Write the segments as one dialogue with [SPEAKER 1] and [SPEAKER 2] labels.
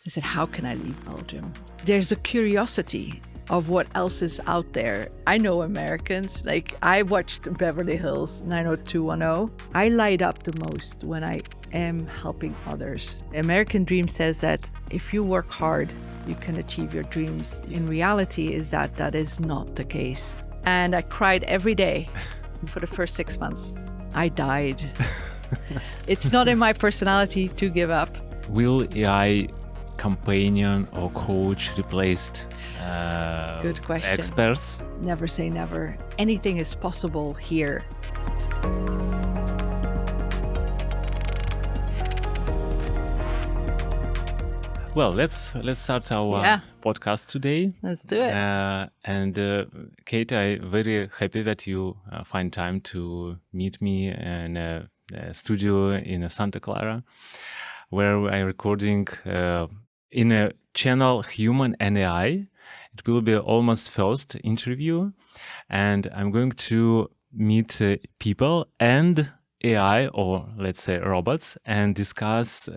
[SPEAKER 1] I said, how can I leave Belgium? There's a curiosity of what else is out there. I know Americans, like I watched Beverly Hills 90210. I light up the most when I am helping others. The American dream says that if you work hard, you can achieve your dreams. In reality is that is not the case. And I cried every day for the first 6 months. I died. It's not in my personality to give up.
[SPEAKER 2] Will AI companion or coach replaced
[SPEAKER 1] Good question.
[SPEAKER 2] experts?
[SPEAKER 1] Never say never. Anything is possible here.
[SPEAKER 2] Well, let's start our podcast today.
[SPEAKER 1] Let's do it.
[SPEAKER 2] Kate, I'm very happy that you find time to meet me in a studio in Santa Clara, where I'm recording in a channel Human and AI. It will be almost first interview, and I'm going to meet people and AI, or let's say robots, and discuss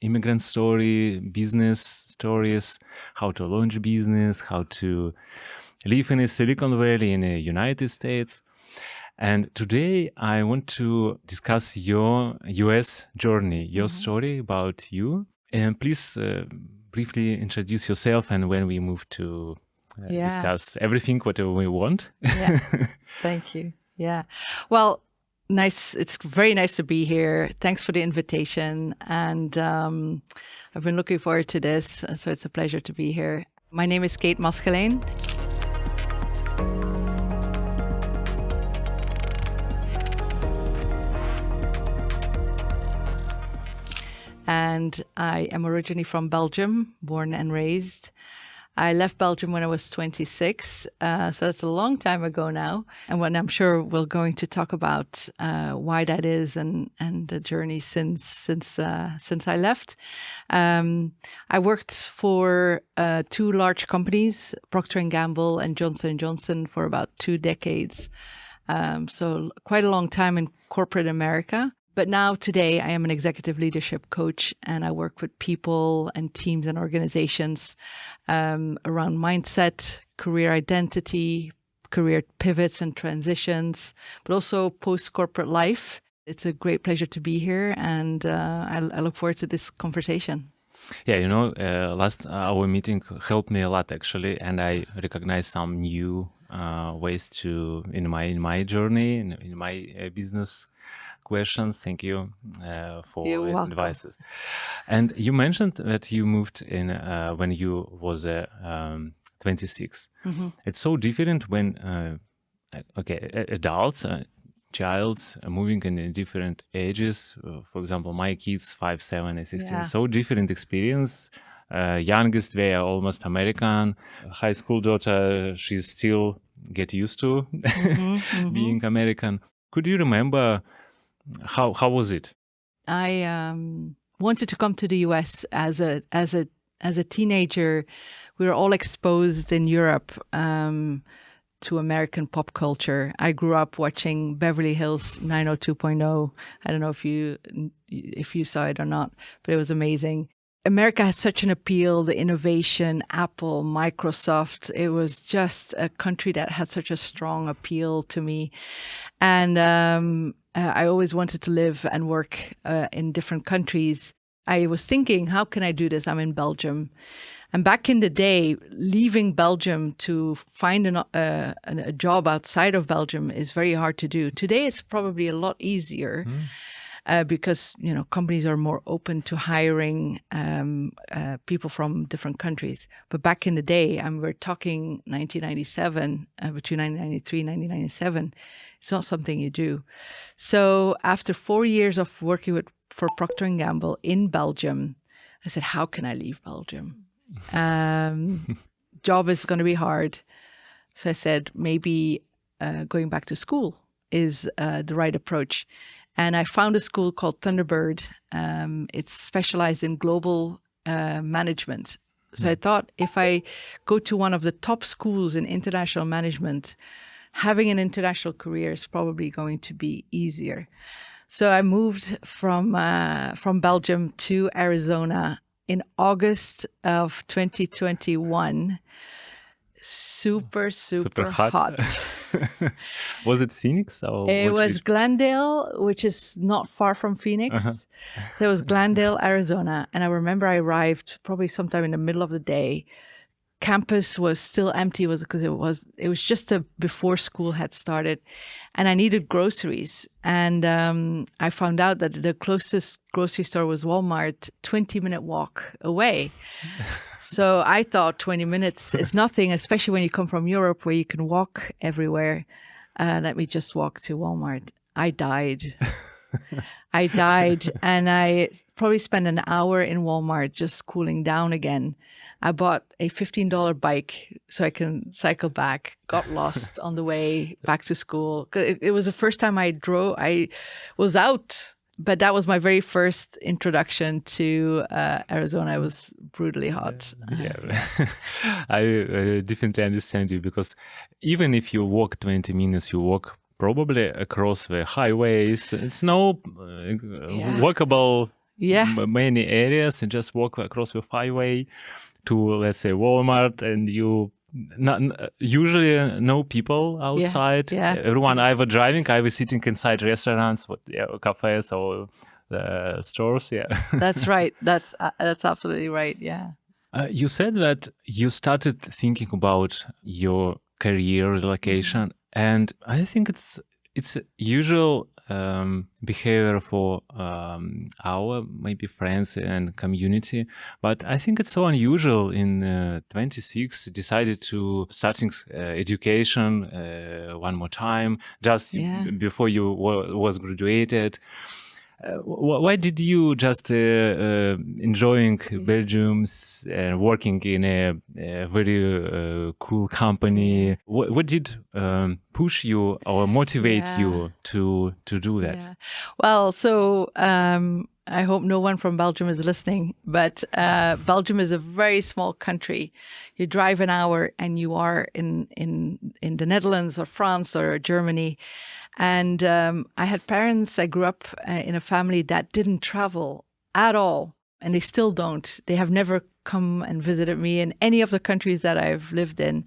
[SPEAKER 2] immigrant story, business stories, how to launch a business, how to live in a Silicon Valley in the United States. And today I want to discuss your US journey, your story about you. And please briefly introduce yourself, and when we move to discuss everything, whatever we want.
[SPEAKER 1] Thank you. Yeah. Well, nice. It's very nice to be here. Thanks for the invitation. And I've been looking forward to this. So it's a pleasure to be here. My name is Kate Masschelein. And I am originally from Belgium, born and raised. I left Belgium when I was 26, so that's a long time ago now. And when I'm sure we're going to talk about why that is and the journey since I left. I worked for 2 large companies, Procter & Gamble and Johnson & Johnson, for about 2 decades. So quite a long time in corporate America. But now today I am an executive leadership coach, and I work with people and teams and organizations around mindset, career identity, career pivots and transitions, but also post-corporate life. It's a great pleasure to be here, and I look forward to this conversation.
[SPEAKER 2] Yeah, last our meeting helped me a lot actually, and I recognized some new ways to in my journey in my business questions. Thank you for advices. And you mentioned that you moved in when you was 26. It's so different when adults, childs moving in different ages. For example, my kids 5, 7, and 16. So different experience. Youngest, they are almost American. High school daughter, she's still get used to being American. Could you remember how was it?
[SPEAKER 1] I wanted to come to the US as a teenager. We were all exposed in Europe to American pop culture. I grew up watching Beverly Hills 90210. I don't know if you saw it or not, but it was amazing. America has such an appeal, the innovation, Apple, Microsoft. It was just a country that had such a strong appeal to me. And I always wanted to live and work in different countries. I was thinking, how can I do this? I'm in Belgium. And back in the day, leaving Belgium to find a job outside of Belgium is very hard to do. Today, it's probably a lot easier. Because companies are more open to hiring people from different countries. But back in the day, we're talking 1997, between 1993 and 1997, it's not something you do. So after 4 years of working for Procter & Gamble in Belgium, I said, how can I leave Belgium? Job is going to be hard. So I said, maybe going back to school is the right approach. And I found a school called Thunderbird. It's specialized in global management. So I thought if I go to one of the top schools in international management, having an international career is probably going to be easier. So I moved from Belgium to Arizona in August of 2021. Super hot.
[SPEAKER 2] Was it Phoenix or
[SPEAKER 1] It was Glendale, which is not far from Phoenix. So it was Glendale, Arizona. And I remember I arrived probably sometime in the middle of the day. Campus was still empty because it was just before school had started, and I needed groceries. And I found out that the closest grocery store was Walmart, 20-minute walk away. So I thought 20 minutes is nothing, especially when you come from Europe where you can walk everywhere. Let me just walk to Walmart. I died. And I probably spent an hour in Walmart just cooling down again. I bought a $15 bike so I can cycle back, got lost on the way back to school. It was the first time I drove. I was out, but that was my very first introduction to Arizona. It was brutally hot.
[SPEAKER 2] Yeah, I definitely understand you, because even if you walk 20 minutes, you walk probably across the highways. It's no walkable many areas, and just walk across the highway to, let's say, Walmart, and you usually no people outside. Everyone either driving, either sitting inside restaurants, cafes or stores.
[SPEAKER 1] That's right. That's absolutely right.
[SPEAKER 2] You said that you started thinking about your career relocation, and I think it's usual behavior for our maybe friends and community, but I think it's so unusual in 26 decided to starting education one more time just before you was graduated. Why did you just enjoying Belgium's working in a very cool company? What did push you or motivate you to do that?
[SPEAKER 1] Well, so I hope no one from Belgium is listening, but Belgium is a very small country. You drive an hour and you are in the Netherlands or France or Germany. And I had parents, I grew up in a family that didn't travel at all, and they still don't. They have never come and visited me in any of the countries that I've lived in.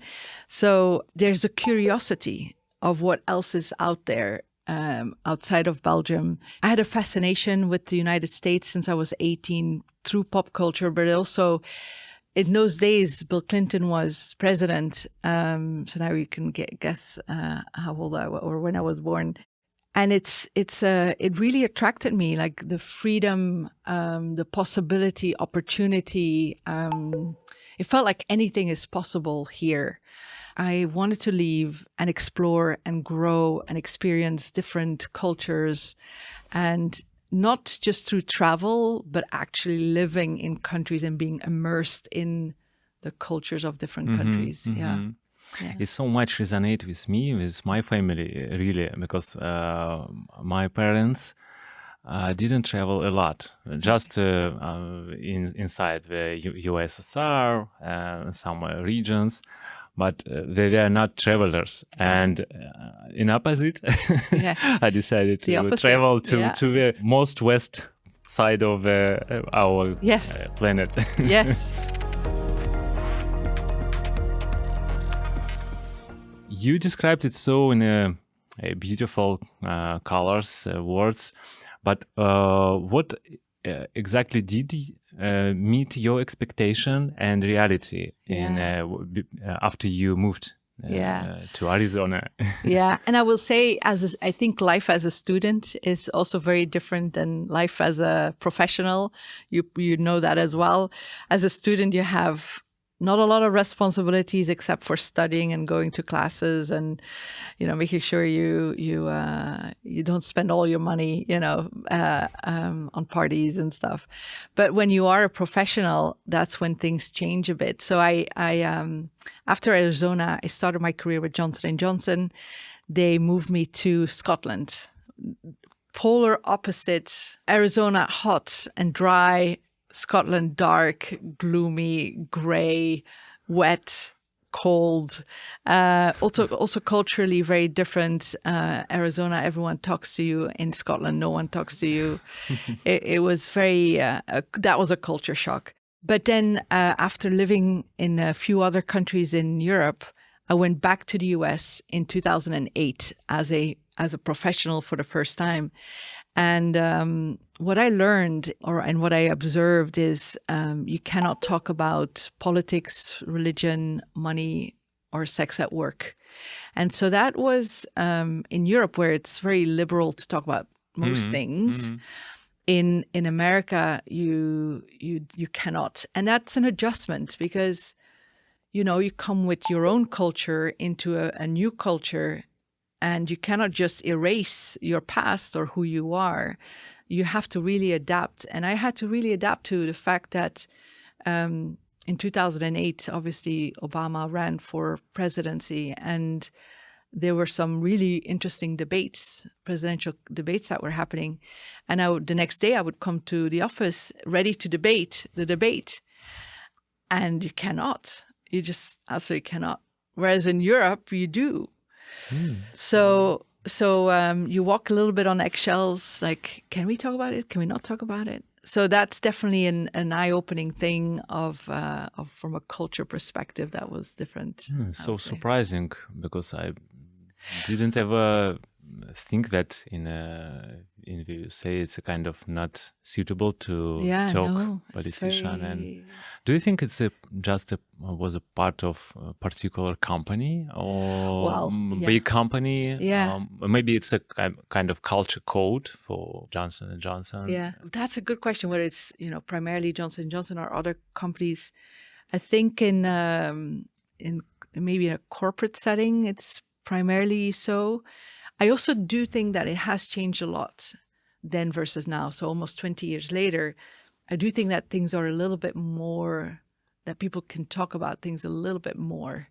[SPEAKER 1] So there's a curiosity of what else is out there outside of Belgium. I had a fascination with the United States since I was 18 through pop culture, but also in those days, Bill Clinton was president. So now you can guess how old I was or when I was born. And it really attracted me, like the freedom, the possibility, opportunity. It felt like anything is possible here. I wanted to leave and explore and grow and experience different cultures, and not just through travel, but actually living in countries and being immersed in the cultures of different countries.
[SPEAKER 2] It so much resonate with me, with my family, really, because my parents didn't travel a lot, just inside the USSR, some regions. But they were not travelers, and in opposite, I decided to travel to the most west side of our planet.
[SPEAKER 1] Yes.
[SPEAKER 2] You described it so in a beautiful colors, words, but what exactly did meet your expectation and reality in after you moved to Arizona?
[SPEAKER 1] And I will say, I think life as a student is also very different than life as a professional. You know that as well. As a student, you have not a lot of responsibilities except for studying and going to classes and, making sure you don't spend all your money, on parties and stuff. But when you are a professional, that's when things change a bit. So I after Arizona, I started my career with Johnson & Johnson. They moved me to Scotland. Polar opposite. Arizona, hot and dry. Scotland, dark, gloomy, grey, wet, cold. Also culturally very different. Arizona, everyone talks to you. In Scotland, no one talks to you. It was very, that was a culture shock. But then after living in a few other countries in Europe, I went back to the US in 2008 as a professional for the first time. And what I learned and what I observed is you cannot talk about politics, religion, money, or sex at work. And so that was in Europe, where it's very liberal to talk about most things. In America, you cannot, and that's an adjustment because, you know, you come with your own culture into a new culture, and you cannot just erase your past or who you are. You have to really adapt, and I had to really adapt to the fact that in 2008, obviously Obama ran for presidency, and there were some really interesting presidential debates that were happening. And the next day I would come to the office ready to debate the debate. And you cannot. You just absolutely cannot. Whereas in Europe, you do. So you walk a little bit on eggshells, like, can we talk about it? Can we not talk about it? So that's definitely an eye-opening thing of from a culture perspective that was different.
[SPEAKER 2] So surprising, because I didn't ever think that in the USA it's a kind of not suitable to talk politician. And do you think it's was a part of a particular company or big company? Maybe it's a kind of culture code for Johnson & Johnson.
[SPEAKER 1] Yeah, that's a good question. Whether it's primarily Johnson & Johnson or other companies, I think in maybe a corporate setting it's primarily so. I also do think that it has changed a lot then versus now. So almost 20 years later, I do think that things are a little bit more, that people can talk about things a little bit more,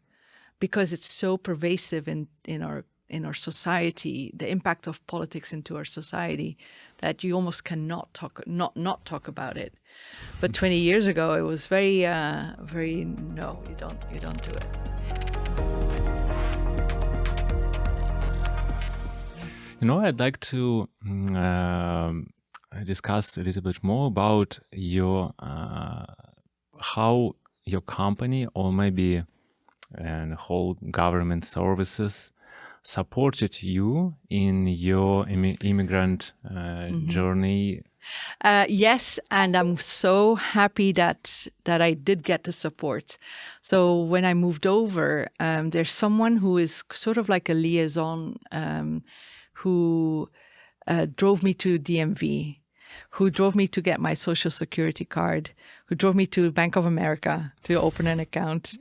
[SPEAKER 1] because it's so pervasive in our society, the impact of politics into our society, that you almost cannot not talk about it. But 20 years ago, it was very no, you don't do it.
[SPEAKER 2] I'd like to discuss a little bit more about your how your company, or maybe whole government services, supported you in your immigrant journey.
[SPEAKER 1] Yes, and I'm so happy that I did get the support. So when I moved over, there's someone who is sort of like a liaison, who drove me to DMV, who drove me to get my Social Security card, who drove me to Bank of America to open an account,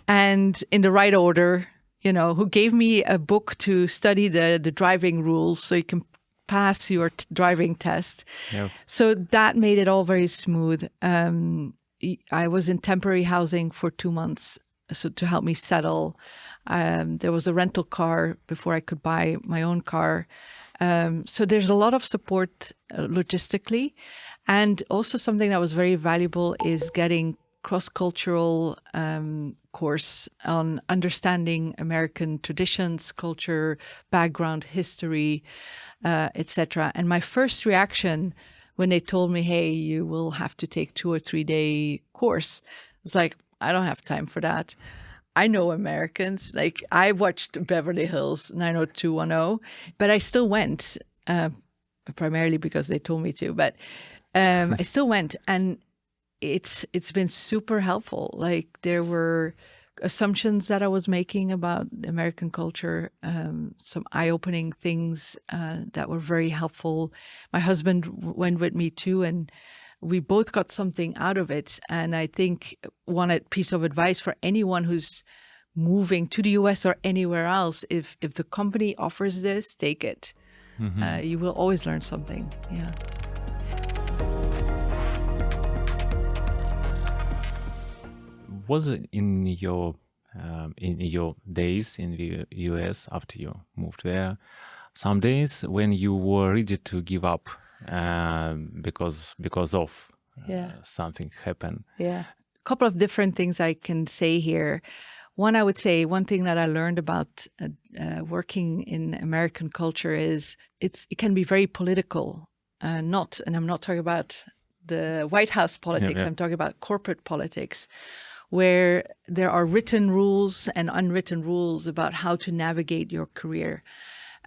[SPEAKER 1] and in the right order, who gave me a book to study the driving rules so you can pass your driving test.
[SPEAKER 2] Yep.
[SPEAKER 1] So that made it all very smooth. I was in temporary housing for 2 months, so to help me settle. There was a rental car before I could buy my own car. So there's a lot of support logistically. And also something that was very valuable is getting cross-cultural course on understanding American traditions, culture, background, history, etc. And my first reaction when they told me, hey, you will have to take 2 or 3 day course, was like, I don't have time for that. I know Americans. Like, I watched Beverly Hills 90210, but I still went, primarily because they told me to, but I still went, and it's been super helpful. Like, there were assumptions that I was making about American culture, some eye-opening things that were very helpful. My husband went with me too, and we both got something out of it. And I think one piece of advice for anyone who's moving to the US or anywhere else, if the company offers this, take it. Mm-hmm. You will always learn something. Yeah.
[SPEAKER 2] Was it in your days in the US after you moved there, some days when you were ready to give up because of something happened?
[SPEAKER 1] Yeah, a couple of different things I can say here. One, I would say one thing that I learned about working in American culture is it can be very political. And I'm not talking about the White House politics.
[SPEAKER 2] Yeah.
[SPEAKER 1] I'm talking about corporate politics, where there are written rules and unwritten rules about how to navigate your career.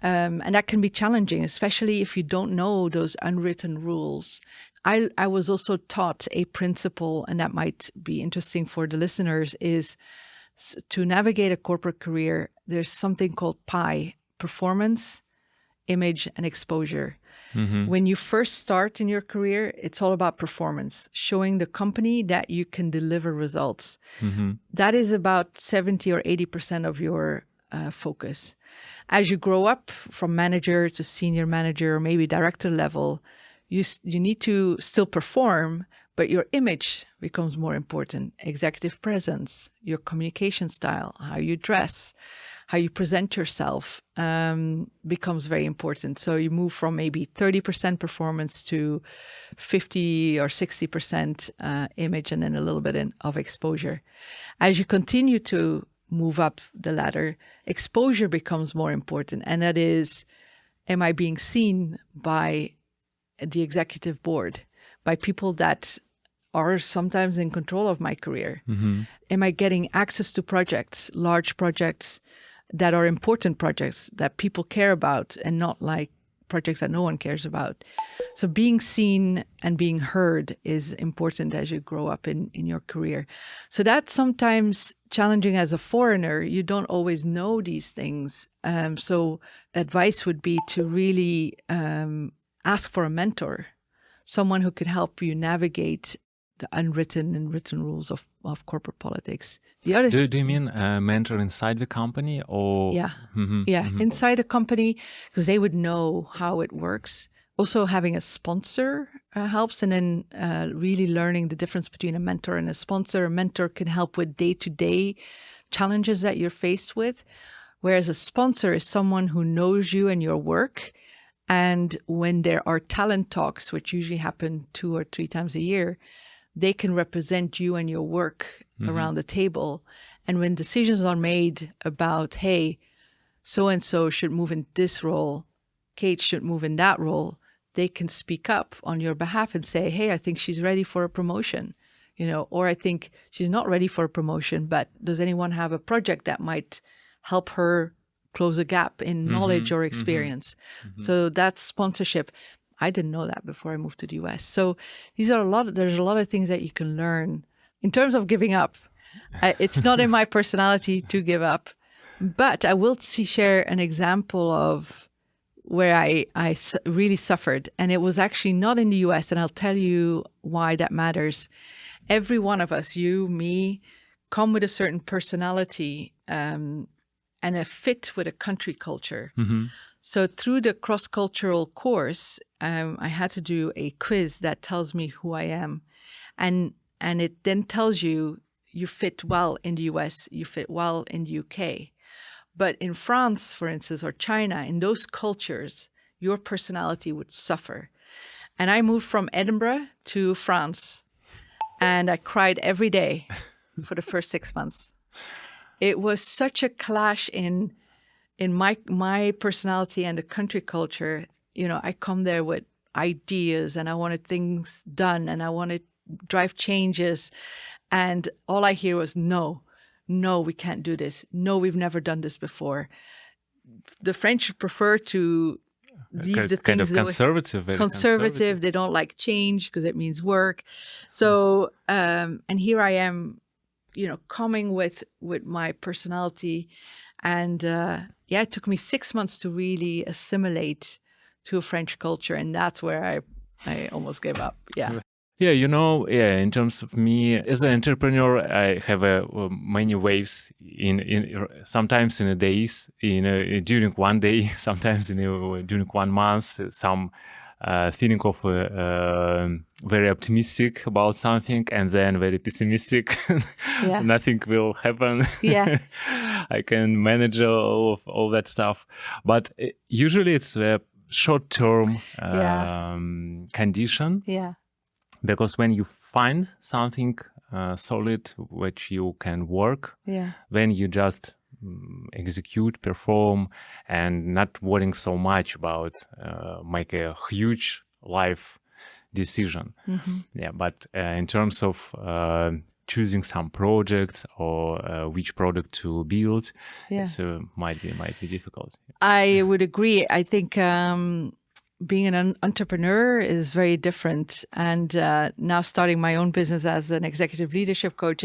[SPEAKER 1] And that can be challenging, especially if you don't know those unwritten rules. I was also taught a principle, and that might be interesting for the listeners, is to navigate a corporate career, there's something called PI, performance, image, and exposure. When you first start in your career, it's all about performance, showing the company that you can deliver results. That is about 70 or 80% of your focus. As you grow up from manager to senior manager, or maybe director level, you need to still perform, but your image becomes more important. Executive presence, your communication style, how you dress, how you present yourself becomes very important. So you move from maybe 30% performance to 50 or 60% image, and then a little bit of exposure. As you continue to move up the ladder, exposure becomes more important. And that is, am I being seen by the executive board, by people that are sometimes in control of my career? Am I getting access to projects, large projects that are important projects that people care about, and not like projects that no one cares about? So being seen and being heard is important as you grow up in your career. So that's sometimes challenging as a foreigner. You don't always know these things. So advice would be to really ask for a mentor, someone who could help you navigate the unwritten and written rules of corporate politics. The other,
[SPEAKER 2] do you mean a mentor inside the company, or?
[SPEAKER 1] Yeah, inside a company, because they would know how it works. Also, having a sponsor helps, and then really learning the difference between a mentor and a sponsor. A mentor can help with day-to-day challenges that you're faced with, whereas a sponsor is someone who knows you and your work. And when there are talent talks, which usually happen 2 or 3 times a year, they can represent you and your work around the table. And when decisions are made about, hey, so-and-so should move in this role, Kate should move in that role, they can speak up on your behalf and say, hey, I think she's ready for a promotion, or I think she's not ready for a promotion, but does anyone have a project that might help her close a gap in knowledge or experience? So that's sponsorship. I didn't know that before I moved to the US. So there's a lot of things that you can learn. In terms of giving up, it's not in my personality to give up, but I will share an example of where I really suffered. And it was actually not in the US, and I'll tell you why that matters. Every one of us, you, me, come with a certain personality and a fit with a country culture. So through the cross-cultural course, I had to do a quiz that tells me who I am. And it then tells you fit well in the US, you fit well in the UK. But in France, for instance, or China, in those cultures, your personality would suffer. And I moved from Edinburgh to France, and I cried every day for the first 6 months. It was such a clash in my personality and the country culture. I come there with ideas, and I wanted things done, and I wanted to drive changes. And all I hear was, no, we can't do this. No, we've never done this before. The French prefer to leave the
[SPEAKER 2] kind
[SPEAKER 1] things
[SPEAKER 2] of conservative, very conservative.
[SPEAKER 1] They don't like change because it means work. So, and here I am, coming with my personality. And it took me 6 months to really assimilate to a French culture. And that's where I almost gave up. Yeah.
[SPEAKER 2] Yeah, in terms of me as an entrepreneur, I have many waves in sometimes in a days, during one day, sometimes during 1 month, some feeling of very optimistic about something, and then very pessimistic.
[SPEAKER 1] Yeah.
[SPEAKER 2] Nothing will happen.
[SPEAKER 1] Yeah.
[SPEAKER 2] I can manage all that stuff, but usually it's a short-term condition.
[SPEAKER 1] Yeah.
[SPEAKER 2] Because when you find something solid which you can work, then you just execute, perform, and not worrying so much about make a huge life decision. Yeah, but in terms of choosing some projects or which product to build, it might be difficult.
[SPEAKER 1] I would agree. I think being an entrepreneur is very different. And now starting my own business as an executive leadership coach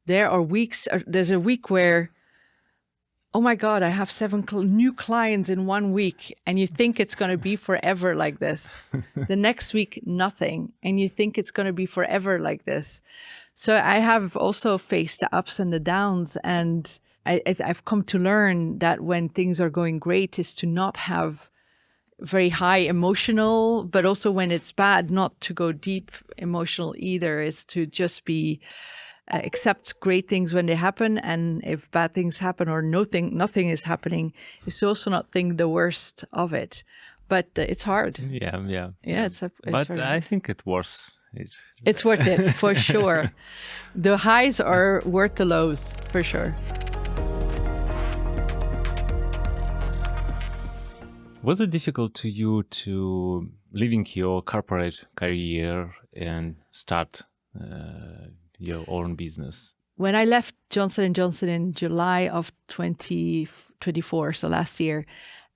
[SPEAKER 1] there's a week where, oh my God, I have 7 new clients in 1 week. And you think it's going to be forever like this. The next week, nothing. And you think it's going to be forever like this. So I have also faced the ups and the downs. And I've come to learn that when things are going great is to not have very high emotional, but also when it's bad, not to go deep emotional either, is to just be accept great things when they happen, and if bad things happen or nothing is happening, is also not think the worst of it. But it's hard.
[SPEAKER 2] Yeah.
[SPEAKER 1] It's
[SPEAKER 2] but I think it's worth it.
[SPEAKER 1] It's worth it for sure. The highs are worth the lows for sure.
[SPEAKER 2] Was it difficult to you to leaving your corporate career and start your own business?
[SPEAKER 1] When I left Johnson & Johnson in July of 2024, so last year,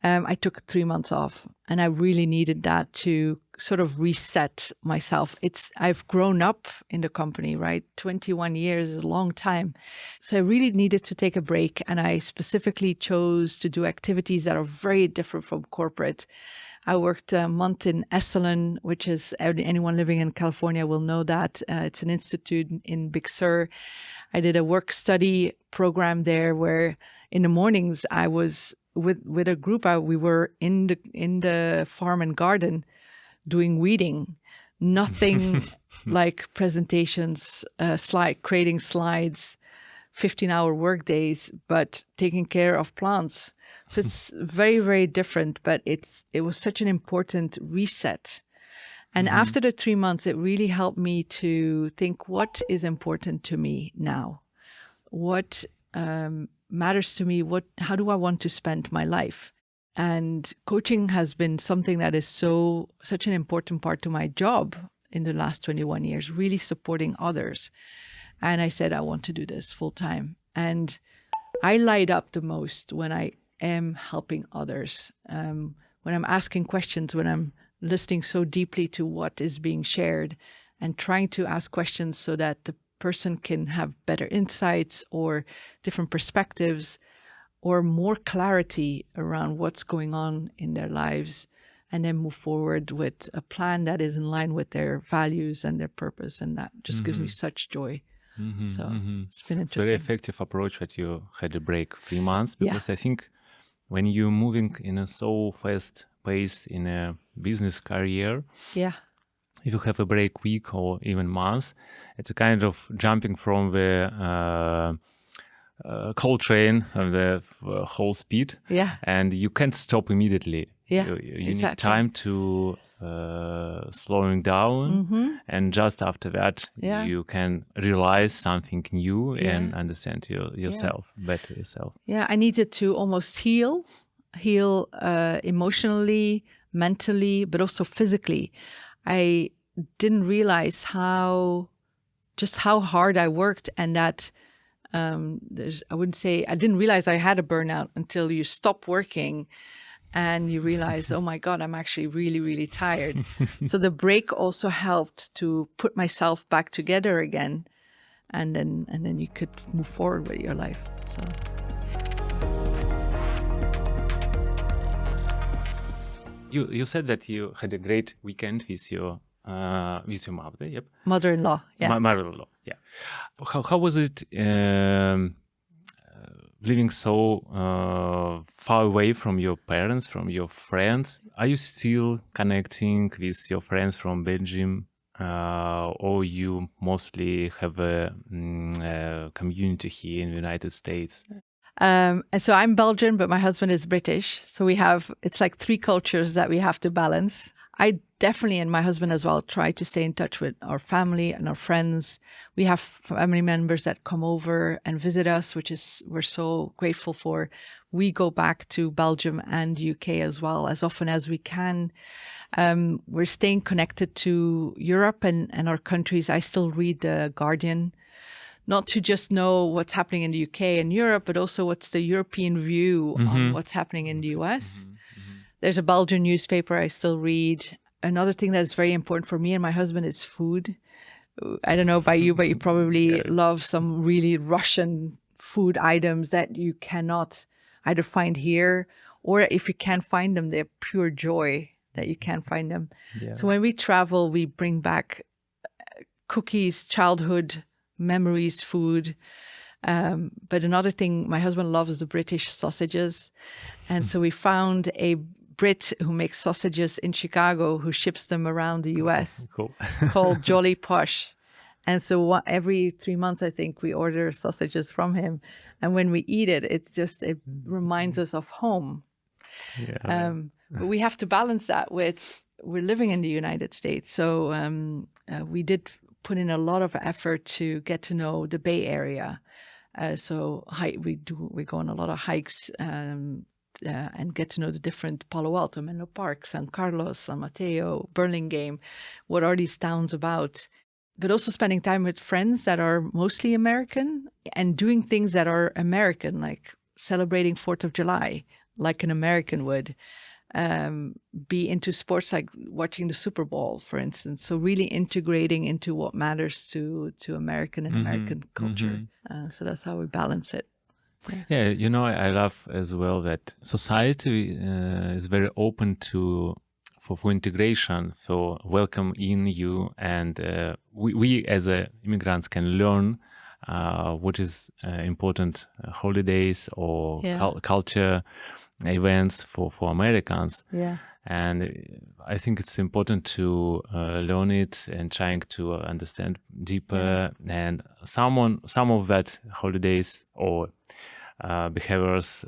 [SPEAKER 1] I took 3 months off, and I really needed that to sort of reset myself. I've grown up in the company, right? 21 years is a long time. So I really needed to take a break, and I specifically chose to do activities that are very different from corporate. I worked a month in Esalen, which is, anyone living in California will know that. It's an institute in Big Sur. I did a work-study program there where in the mornings I was with a group. We were in the farm and garden doing weeding. Nothing like presentations, creating slides, 15-hour work days, but taking care of plants. So it's very, very different, but it was such an important reset. And after the 3 months, it really helped me to think, what is important to me now? What matters to me? How do I want to spend my life? And coaching has been something that is such an important part to my job in the last 21 years, really supporting others. And I said, I want to do this full time. And I light up the most when I am helping others, when I'm asking questions, when I'm listening so deeply to what is being shared and trying to ask questions so that the person can have better insights or different perspectives or more clarity around what's going on in their lives, and then move forward with a plan that is in line with their values and their purpose. And that just gives me such joy. So it's been interesting.
[SPEAKER 2] It's a very effective approach that you had a break 3 months, because I think when you're moving in a so fast pace in a business career, if you have a break week or even month, it's a kind of jumping from the coal train of the whole speed, and you can't stop immediately. You need time to slowing down, and just after that you can realize something new and understand yourself better yourself.
[SPEAKER 1] I needed to almost heal emotionally, mentally, but also physically. I didn't realize how hard I worked, and that I didn't realize I had a burnout until you stop working and you realize, oh my God, I'm actually really, really tired. So the break also helped to put myself back together again, and then you could move forward with your life. So.
[SPEAKER 2] You said that you had a great weekend with your mother,
[SPEAKER 1] Mother-in-law,
[SPEAKER 2] Mother-in-law, How was it living so far away from your parents, from your friends? Are you still connecting with your friends from Belgium, or you mostly have a community here in the United States?
[SPEAKER 1] So I'm Belgian, but my husband is British. So it's like 3 cultures that we have to balance. I definitely, and my husband as well, try to stay in touch with our family and our friends. We have family members that come over and visit us, which is we're so grateful for. We go back to Belgium and UK as well as often as we can. We're staying connected to Europe and our countries. I still read The Guardian, not to just know what's happening in the UK and Europe, but also what's the European view on what's happening in the US. There's a Belgian newspaper I still read. Another thing that's very important for me and my husband is food. I don't know about you, but you probably love some really Russian food items that you cannot either find here, or if you can't find them, they're pure joy that you can't find them.
[SPEAKER 2] Yeah.
[SPEAKER 1] So when we travel, we bring back cookies, childhood memories, food. But another thing, my husband loves the British sausages. And so we found a Brit who makes sausages in Chicago who ships them around the US called Jolly Posh. And so every 3 months, I think, we order sausages from him. And when we eat it, it reminds us of home.
[SPEAKER 2] Yeah.
[SPEAKER 1] But we have to balance that with, we're living in the United States. So we did put in a lot of effort to get to know the Bay Area. We go on a lot of hikes and get to know the different Palo Alto, Menlo Park, San Carlos, San Mateo, Burlingame. What are these towns about? But also spending time with friends that are mostly American and doing things that are American, like celebrating 4th of July, like an American would. Be into sports like watching the Super Bowl, for instance. So really integrating into what matters to American and American culture. So that's how we balance it.
[SPEAKER 2] Yeah, you know, I love as well that society is very open for integration, for welcome in you, and we as immigrants can learn what is important holidays or culture events for Americans.
[SPEAKER 1] Yeah.
[SPEAKER 2] And I think it's important to learn it and trying to understand deeper. And some of that holidays or behaviors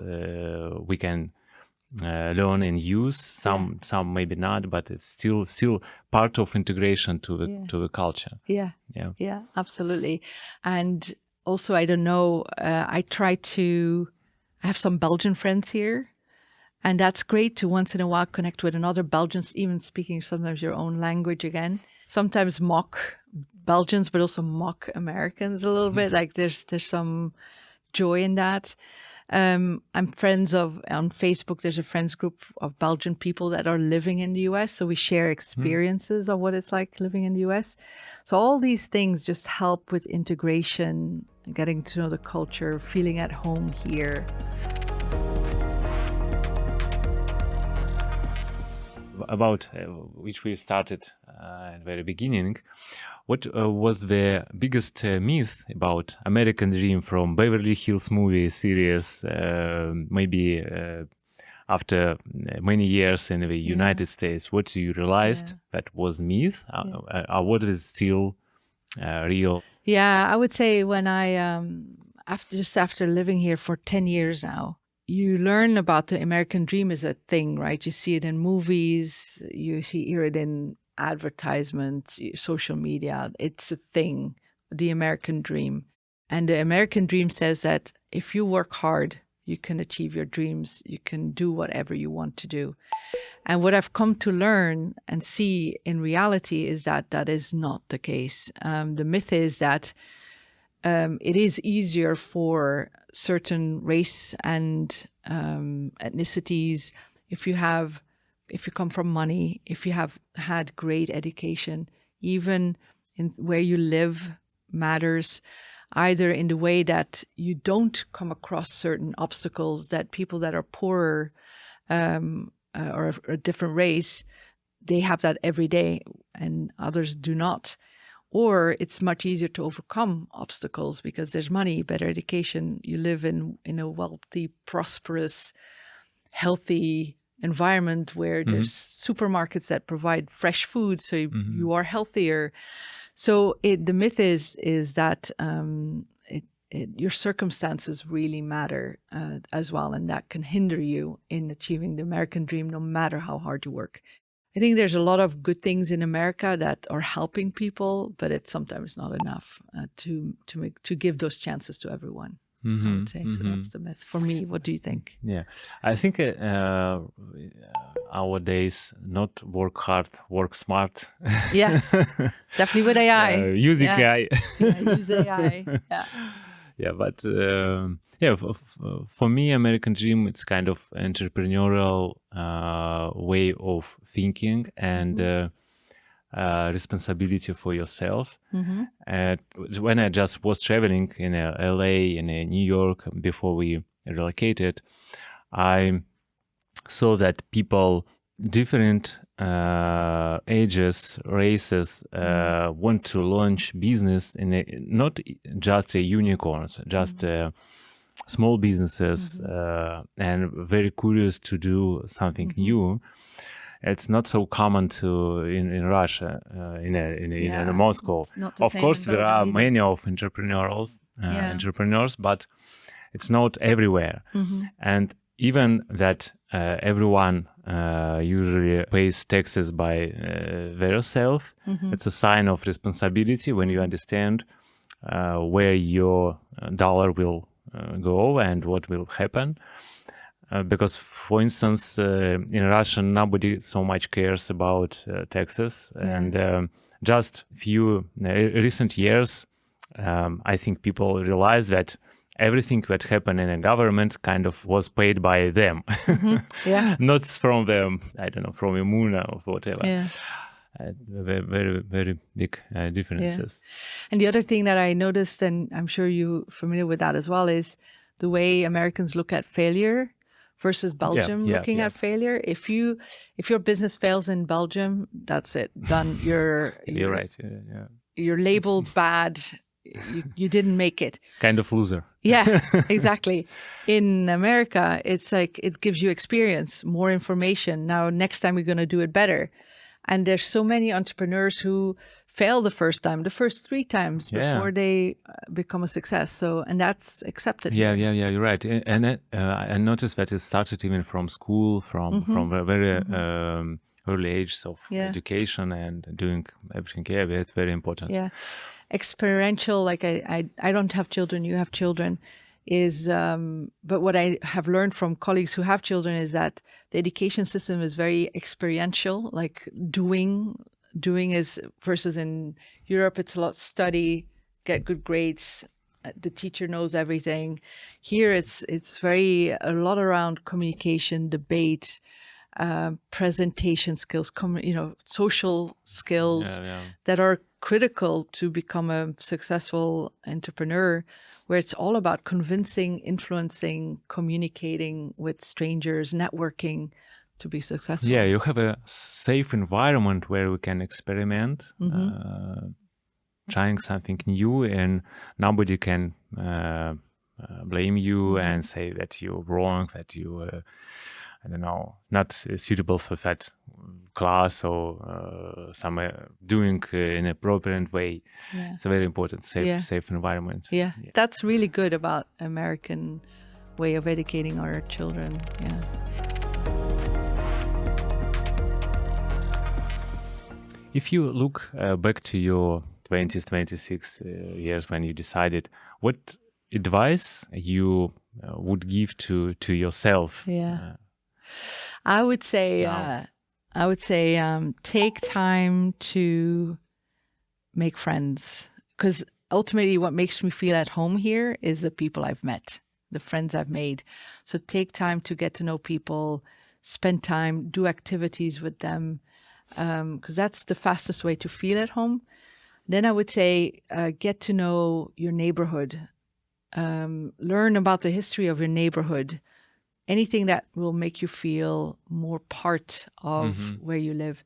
[SPEAKER 2] we can learn and use. Some maybe not, but it's still part of integration to the culture.
[SPEAKER 1] Yeah, absolutely. And also, I don't know, I have some Belgian friends here. And that's great to once in a while connect with another Belgians, even speaking sometimes your own language again. Sometimes mock Belgians, but also mock Americans a little bit. Like there's some joy in that. I'm friends on Facebook. There's a friends group of Belgian people that are living in the US. So we share experiences of what it's like living in the US. So all these things just help with integration, getting to know the culture, feeling at home here.
[SPEAKER 2] About which we started at the very beginning, what was the biggest myth about American Dream from Beverly Hills movie series, maybe after many years in the United States? What you realized that was myth, or what is still real?
[SPEAKER 1] Yeah, I would say when I, after living here for 10 years now, you learn about the American dream as a thing, right? You see it in movies, you hear it in advertisements, social media. It's a thing, the American dream. And the American dream says that if you work hard, you can achieve your dreams. You can do whatever you want to do. And what I've come to learn and see in reality is that that is not the case. The myth is that it is easier for certain race and ethnicities if you come from money, if you have had great education, even in where you live matters, either in the way that you don't come across certain obstacles that people that are poorer or a different race, they have that every day and others do not. Or it's much easier to overcome obstacles because there's money, better education. You live in a wealthy, prosperous, healthy environment where there's supermarkets that provide fresh food, so you are healthier. So the myth is that your circumstances really matter as well, and that can hinder you in achieving the American dream, no matter how hard you work. I think there's a lot of good things in America that are helping people, but it's sometimes not enough to give those chances to everyone. I would say. So that's the myth for me. What do you think?
[SPEAKER 2] Yeah, I think nowadays not work hard, work smart.
[SPEAKER 1] Yes, definitely with AI.
[SPEAKER 2] Using AI.
[SPEAKER 1] Use AI. Yeah.
[SPEAKER 2] Yeah, but for me, American Dream, it's kind of entrepreneurial way of thinking and responsibility for yourself. And when I just was traveling in LA and New York before we relocated, I saw that people different ages, races want to launch business in not just a unicorns, just small businesses and very curious to do something new. It's not so common to in Russia, in Moscow. Of course, there are many of entrepreneurs, but it's not everywhere. And even that everyone usually pays taxes by their self. It's a sign of responsibility when you understand where your dollar will go and what will happen. Because, for instance, in Russia, nobody so much cares about taxes. And just few recent years, I think people realize that everything that happened in a government kind of was paid by them. Not from them, I don't know, from Imuna or whatever. Very, very, very big differences.
[SPEAKER 1] And the other thing that I noticed, and I'm sure you're familiar with that as well, is the way Americans look at failure versus Belgium looking at failure. If your business fails in Belgium, that's it, done. You're
[SPEAKER 2] right.
[SPEAKER 1] You're labeled bad. You didn't make it.
[SPEAKER 2] Kind of loser.
[SPEAKER 1] Yeah, exactly. In America, it's like it gives you experience, more information. Now, next time we're going to do it better. And there's so many entrepreneurs who fail the first time, the first 3 times before they become a success. So, and that's accepted.
[SPEAKER 2] Yeah, you're right. And I noticed that it started even from school, from a very early age of education and doing everything. Yeah, it's very important.
[SPEAKER 1] Yeah. Experiential, like I don't have children, you have children, is but what I have learned from colleagues who have children is that the education system is very experiential, like doing is, versus in Europe it's a lot study, get good grades, the teacher knows everything. Here it's very a lot around communication, debate, presentation skills, social skills that are critical to become a successful entrepreneur, where it's all about convincing, influencing, communicating with strangers, networking to be successful.
[SPEAKER 2] Yeah, you have a safe environment where we can experiment, trying something new, and nobody can blame you and say that you're wrong, that you I don't know, not suitable for that class or some doing in a appropriate way. It's a very important, safe environment.
[SPEAKER 1] Yeah, that's really good about American way of educating our children. Yeah.
[SPEAKER 2] If you look back to your 20s, 26 years when you decided, what advice you would give to yourself?
[SPEAKER 1] I would say take time to make friends, because ultimately what makes me feel at home here is the people I've met, the friends I've made. So take time to get to know people, spend time, do activities with them, because that's the fastest way to feel at home. Then I would say get to know your neighborhood, learn about the history of your neighborhood. Anything that will make you feel more part of where you live.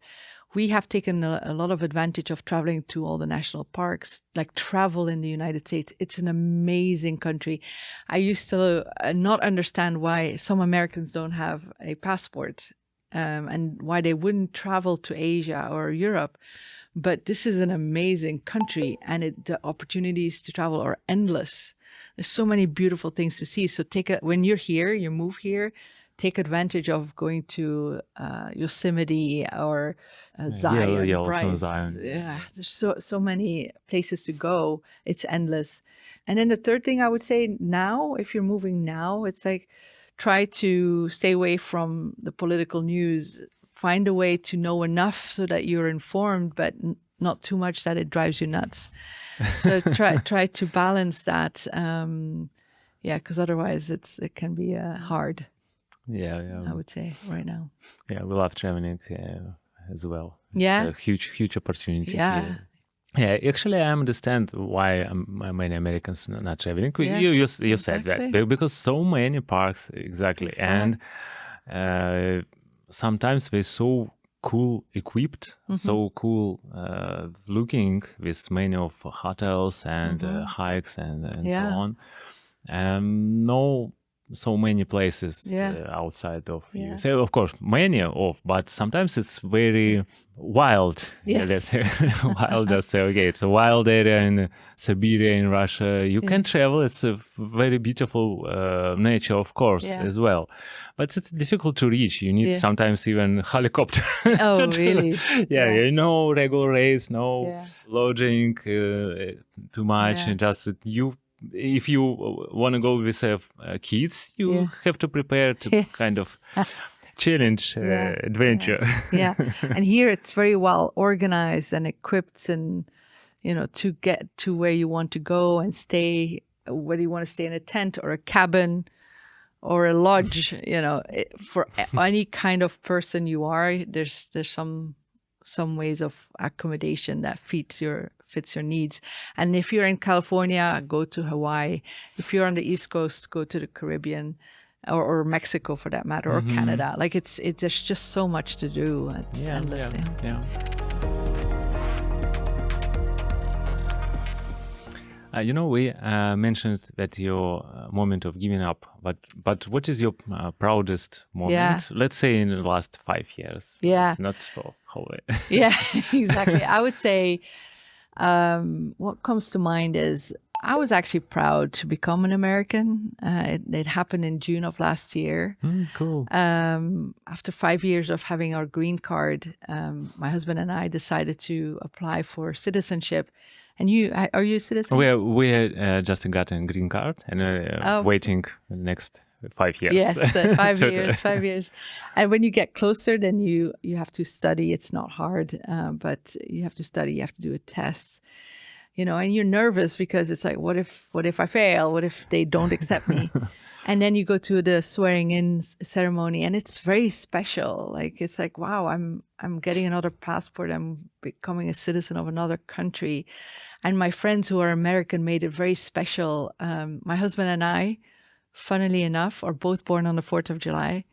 [SPEAKER 1] We have taken a lot of advantage of traveling to all the national parks, like travel in the United States. It's an amazing country. I used to not understand why some Americans don't have a passport and why they wouldn't travel to Asia or Europe. But this is an amazing country, and the opportunities to travel are endless. There's so many beautiful things to see. So when you're here, you move here, take advantage of going to Yosemite or Zion,
[SPEAKER 2] Yellowstone,
[SPEAKER 1] Bryce.
[SPEAKER 2] Zion.
[SPEAKER 1] Yeah, there's so many places to go. It's endless. And then the third thing I would say now, if you're moving now, it's like try to stay away from the political news. Find a way to know enough so that you're informed, but not too much that it drives you nuts. So try to balance that. Because otherwise it can be hard.
[SPEAKER 2] Yeah.
[SPEAKER 1] I would say right now.
[SPEAKER 2] Yeah, we love traveling as well.
[SPEAKER 1] Yeah.
[SPEAKER 2] It's a huge opportunity
[SPEAKER 1] Yeah.
[SPEAKER 2] here. Yeah, actually, I understand why many Americans are not traveling.
[SPEAKER 1] Yeah,
[SPEAKER 2] You said
[SPEAKER 1] exactly.
[SPEAKER 2] that because so many parks, exactly, and sometimes they're so cool equipped, so cool looking with many of hotels and hikes and so on. No, so many places outside of USA. Of course, many of, but sometimes it's very wild.
[SPEAKER 1] Yes.
[SPEAKER 2] Let's say wild. Let's say okay, it's a wild area in Siberia in Russia. You can travel. It's a very beautiful nature, of course, as well. But it's difficult to reach. You need sometimes even helicopter.
[SPEAKER 1] Oh, really?
[SPEAKER 2] No regular race, no lodging too much, and just you. If you want to go with kids, you have to prepare to kind of challenge adventure.
[SPEAKER 1] Yeah. And here it's very well organized and equipped, and to get to where you want to go and stay, whether you want to stay in a tent or a cabin or a lodge, for any kind of person you are, there's some ways of accommodation that fits your needs. And if you're in California, go to Hawaii. If you're on the East Coast, go to the Caribbean or Mexico for that matter, or Canada. Like there's just so much to do. It's endless.
[SPEAKER 2] Yeah. We mentioned that your moment of giving up, but what is your proudest moment?
[SPEAKER 1] Yeah.
[SPEAKER 2] Let's say in the last 5 years.
[SPEAKER 1] Yeah.
[SPEAKER 2] It's not for whole.
[SPEAKER 1] Yeah, exactly. I would say what comes to mind is I was actually proud to become an American. It happened in June of last year.
[SPEAKER 2] Cool.
[SPEAKER 1] After 5 years of having our green card, my husband and I decided to apply for citizenship. And are you a citizen?
[SPEAKER 2] We just got a green card and waiting the next 5 years.
[SPEAKER 1] Yes, 5 years. And when you get closer, then you have to study. It's not hard, but you have to study. You have to do a test, and you're nervous because it's like, what if I fail? What if they don't accept me? And then you go to the swearing in ceremony, and it's very special. Like, it's like, wow, I'm getting another passport. I'm becoming a citizen of another country. And my friends who are American made it very special. My husband and I, funnily enough, are both born on the 4th of July.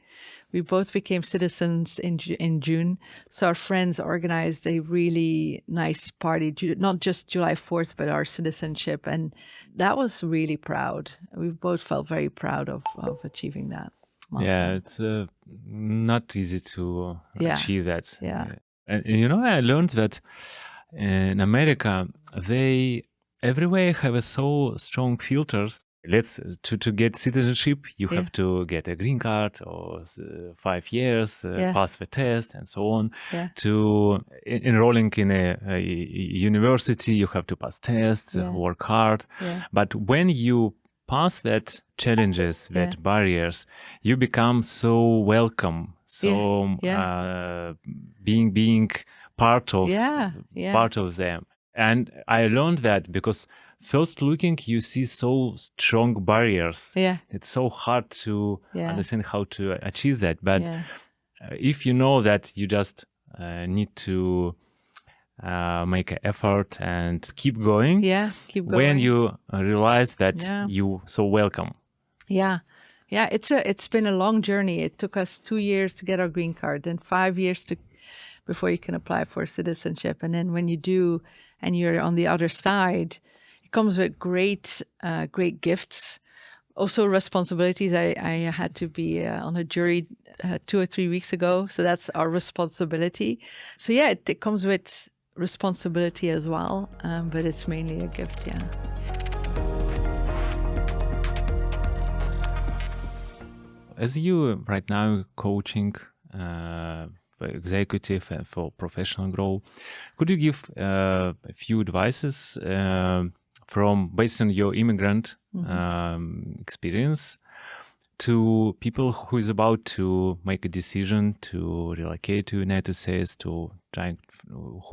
[SPEAKER 1] We both became citizens in June. So our friends organized a really nice party, not just July 4th, but our citizenship. And that was really proud. We both felt very proud of achieving that milestone.
[SPEAKER 2] Yeah, it's not easy to achieve that.
[SPEAKER 1] Yeah.
[SPEAKER 2] And I learned that in America, they everywhere have so strong filters. To get citizenship, you have to get a green card or 5 years, pass the test, and so on.
[SPEAKER 1] Yeah.
[SPEAKER 2] To enrolling in a university, you have to pass tests, work hard.
[SPEAKER 1] Yeah.
[SPEAKER 2] But when you pass that challenges, that barriers, you become so welcome. So being part of them. And I learned that because first looking, you see so strong barriers.
[SPEAKER 1] Yeah.
[SPEAKER 2] It's so hard to understand how to achieve that. But if you know that you just need to make an effort and keep going.
[SPEAKER 1] Yeah, keep going.
[SPEAKER 2] When you realize that you so welcome.
[SPEAKER 1] Yeah. Yeah, it's been a long journey. It took us 2 years to get our green card and 5 years before you can apply for citizenship. And then when you do and you're on the other side, it comes with great gifts. Also responsibilities. I had to be on a jury 2 or 3 weeks ago. So that's our responsibility. So yeah, it comes with responsibility as well. But it's mainly a gift,
[SPEAKER 2] as you right now coaching for executive and for professional growth, could you give a few advices from based on your immigrant experience to people who is about to make a decision to relocate to United States, who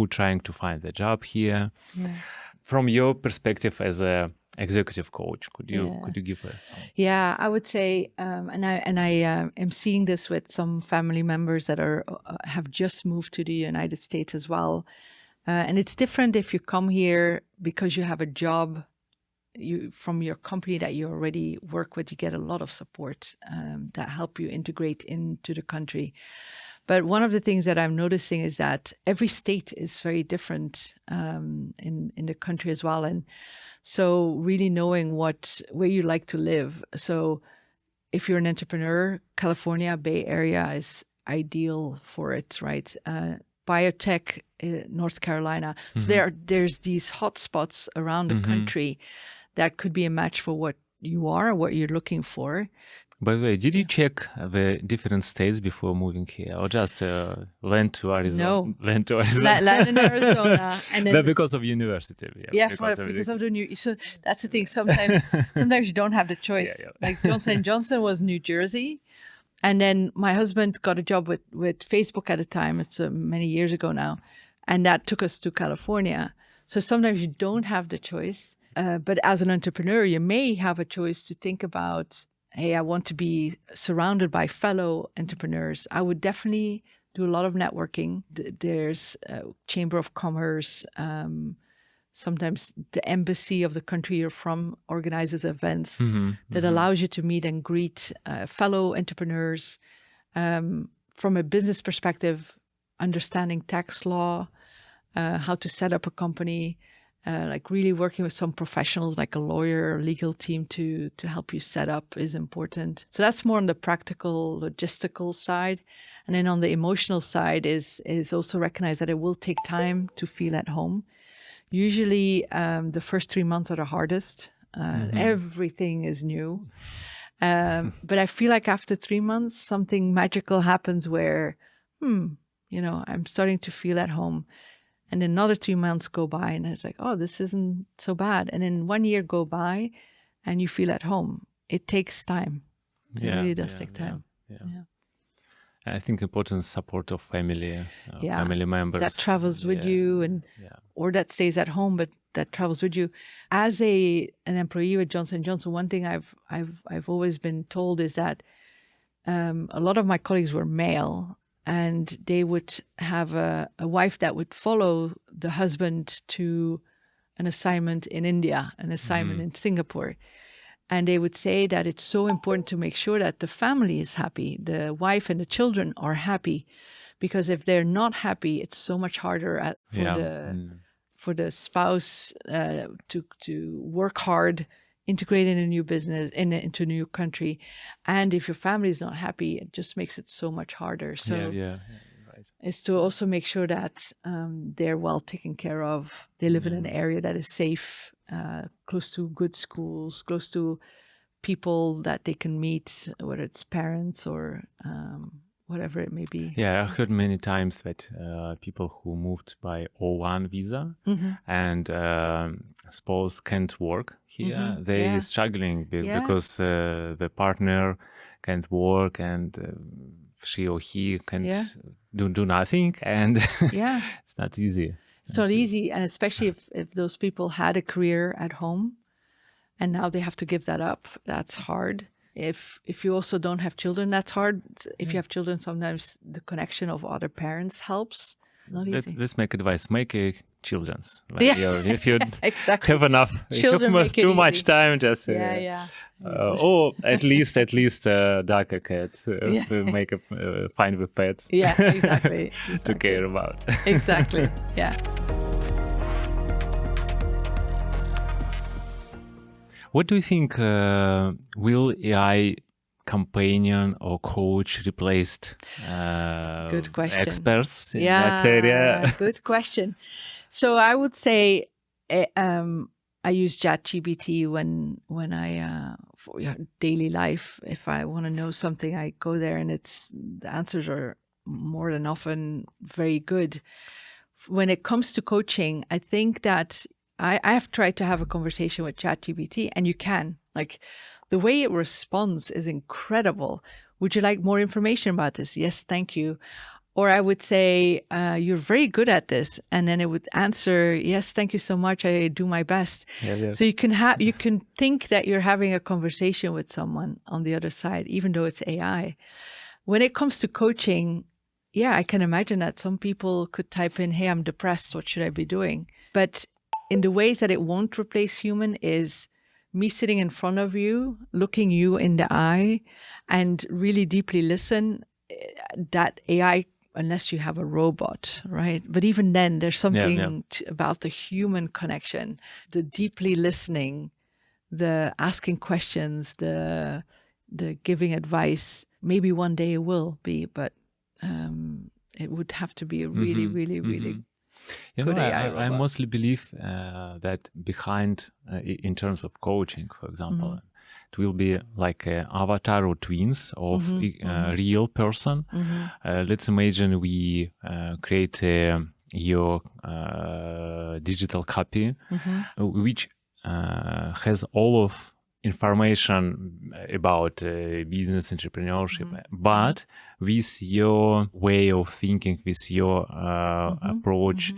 [SPEAKER 2] trying to find a job here?
[SPEAKER 1] Yeah.
[SPEAKER 2] From your perspective as a executive coach, could you give us?
[SPEAKER 1] Yeah, I would say, and I am seeing this with some family members that have just moved to the United States as well, and it's different if you come here because you have a job. From your company that you already work with, you get a lot of support that help you integrate into the country. But one of the things that I'm noticing is that every state is very different in the country as well. And so really knowing where you like to live. So if you're an entrepreneur, California, Bay Area is ideal for it, right? Biotech, North Carolina. So there's these hotspots around the country that could be a match for what you are, what you're looking for.
[SPEAKER 2] By the way, did you check the different states before moving here, or just land to Arizona?
[SPEAKER 1] No,
[SPEAKER 2] land to Arizona.
[SPEAKER 1] Land in Arizona, and then
[SPEAKER 2] because of university.
[SPEAKER 1] Because of the new. So that's the thing. Sometimes you don't have the choice. Like Johnson & Johnson was New Jersey, and then my husband got a job with Facebook at the time. It's many years ago now, and that took us to California. So sometimes you don't have the choice. But as an entrepreneur, you may have a choice to think about, hey, I want to be surrounded by fellow entrepreneurs. I would definitely do a lot of networking. There's a Chamber of Commerce. Sometimes the embassy of the country you're from organizes events that allows you to meet and greet fellow entrepreneurs. From a business perspective, understanding tax law, how to set up a company, like really working with some professionals like a lawyer or legal team to help you set up is important. So that's more on the practical, logistical side. And then on the emotional side is also recognize that it will take time to feel at home. Usually the first 3 months are the hardest. Everything is new. But I feel like after 3 months, something magical happens where, I'm starting to feel at home. And then another 3 months go by and it's like, oh, this isn't so bad. And then 1 year go by and you feel at home. It takes time. It really does take time. Yeah.
[SPEAKER 2] I think important support of family members.
[SPEAKER 1] That travels with you or that stays at home, but that travels with you. As an employee with Johnson & Johnson, one thing I've always been told is that a lot of my colleagues were male. And they would have a wife that would follow the husband to an assignment in India, an assignment in Singapore. And they would say that it's so important to make sure that the family is happy, the wife and the children are happy. Because if they're not happy, it's so much harder for the spouse to work hard, integrate in a new business, into a new country. And if your family is not happy, it just makes it so much harder. So right. It's to also make sure that they're well taken care of. They live in an area that is safe, close to good schools, close to people that they can meet, whether it's parents or whatever it may be.
[SPEAKER 2] Yeah, I heard many times that people who moved by O1 visa and spouse can't work here, they're struggling because the partner can't work and she or he can't do nothing, and it's not easy.
[SPEAKER 1] It's not easy, and especially if those people had a career at home and now they have to give that up, that's hard. If you also don't have children, that's hard. If you have children, sometimes the connection of other parents helps. Not easy.
[SPEAKER 2] Let's make advice. Make children's. Like, if you
[SPEAKER 1] exactly.
[SPEAKER 2] have enough,
[SPEAKER 1] children
[SPEAKER 2] if you have too much time, just or at least dog a cat. Make find the pet.
[SPEAKER 1] Yeah, exactly.
[SPEAKER 2] To care about.
[SPEAKER 1] Exactly. Yeah.
[SPEAKER 2] What do you think? Will AI companion or coach replaced
[SPEAKER 1] good question.
[SPEAKER 2] Experts in that area?
[SPEAKER 1] Good question. So I would say I use ChatGPT when I for daily life. If I want to know something, I go there, and the answers are more than often very good. When it comes to coaching, I think that I have tried to have a conversation with ChatGPT, and you can. Like, the way it responds is incredible. Would you like more information about this? Yes, thank you. Or I would say, you're very good at this. And then it would answer, yes, thank you so much. I do my best.
[SPEAKER 2] Yeah.
[SPEAKER 1] So you can think that you're having a conversation with someone on the other side, even though it's AI. When it comes to coaching, yeah, I can imagine that some people could type in, hey, I'm depressed. What should I be doing? But in the ways that it won't replace human is me sitting in front of you, looking you in the eye, and really deeply listen. That AI, unless you have a robot, right? But even then, there's something about the human connection, the deeply listening, the asking questions, the giving advice. Maybe one day it will be, but it would have to be a really, really, really good AI robot.
[SPEAKER 2] I mostly believe that behind, in terms of coaching, for example, it will be like an avatar or twins of a real person. Let's imagine we create your digital copy, which has all of information about business entrepreneurship, but with your way of thinking, with your approach,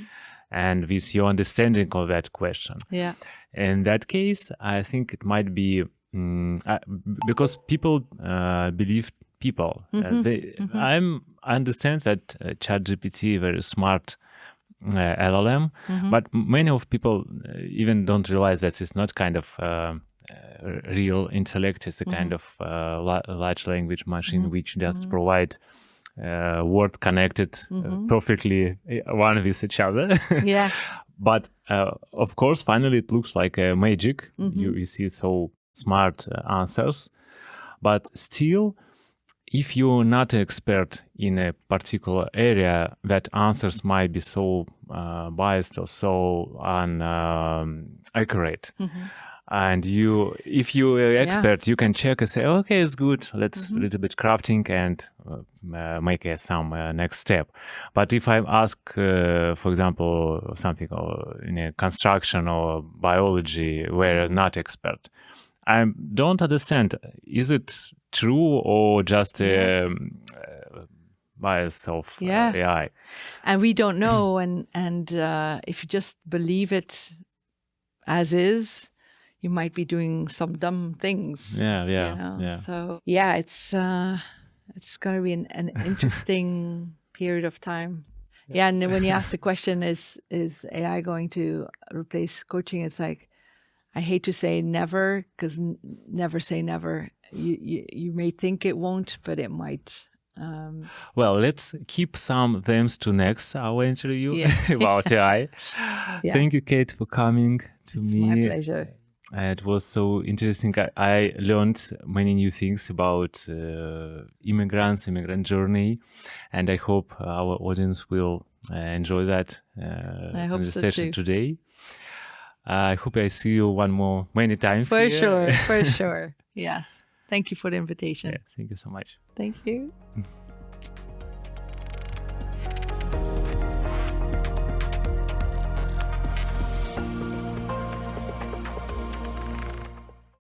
[SPEAKER 2] and with your understanding of that question.
[SPEAKER 1] Yeah.
[SPEAKER 2] In that case, I think it might be because people believe people. I understand that ChatGPT very smart LLM, but many of people even don't realize that it's not kind of real intellect. It's a kind of large language machine which just provide word connected perfectly one with each other.
[SPEAKER 1] Yeah.
[SPEAKER 2] But of course, finally, it looks like magic. You see so smart answers, but still, if you're not an expert in a particular area, that answers might be so biased or so inaccurate. And if you're an expert, you can check and say, okay, it's good. Let's a little bit crafting and make some next step. But if I ask, for example, something in a construction or biology where I'm not expert, I don't understand. Is it true or just a bias of AI?
[SPEAKER 1] And we don't know. And if you just believe it as is, you might be doing some dumb things.
[SPEAKER 2] Yeah.
[SPEAKER 1] So it's going to be an interesting period of time. Yeah, and when you ask the question, is AI going to replace coaching? It's like, I hate to say never, because never say never. You may think it won't, but it might.
[SPEAKER 2] Well, let's keep some themes to next our interview about AI. Thank you, Kate, for coming to me.
[SPEAKER 1] It's my pleasure.
[SPEAKER 2] It was so interesting. I learned many new things about immigrant journey, and I hope our audience will enjoy that conversation today. I hope I see you many times.
[SPEAKER 1] For sure. Yes. Thank you for the invitation.
[SPEAKER 2] Yeah, thank you so much.
[SPEAKER 1] Thank you.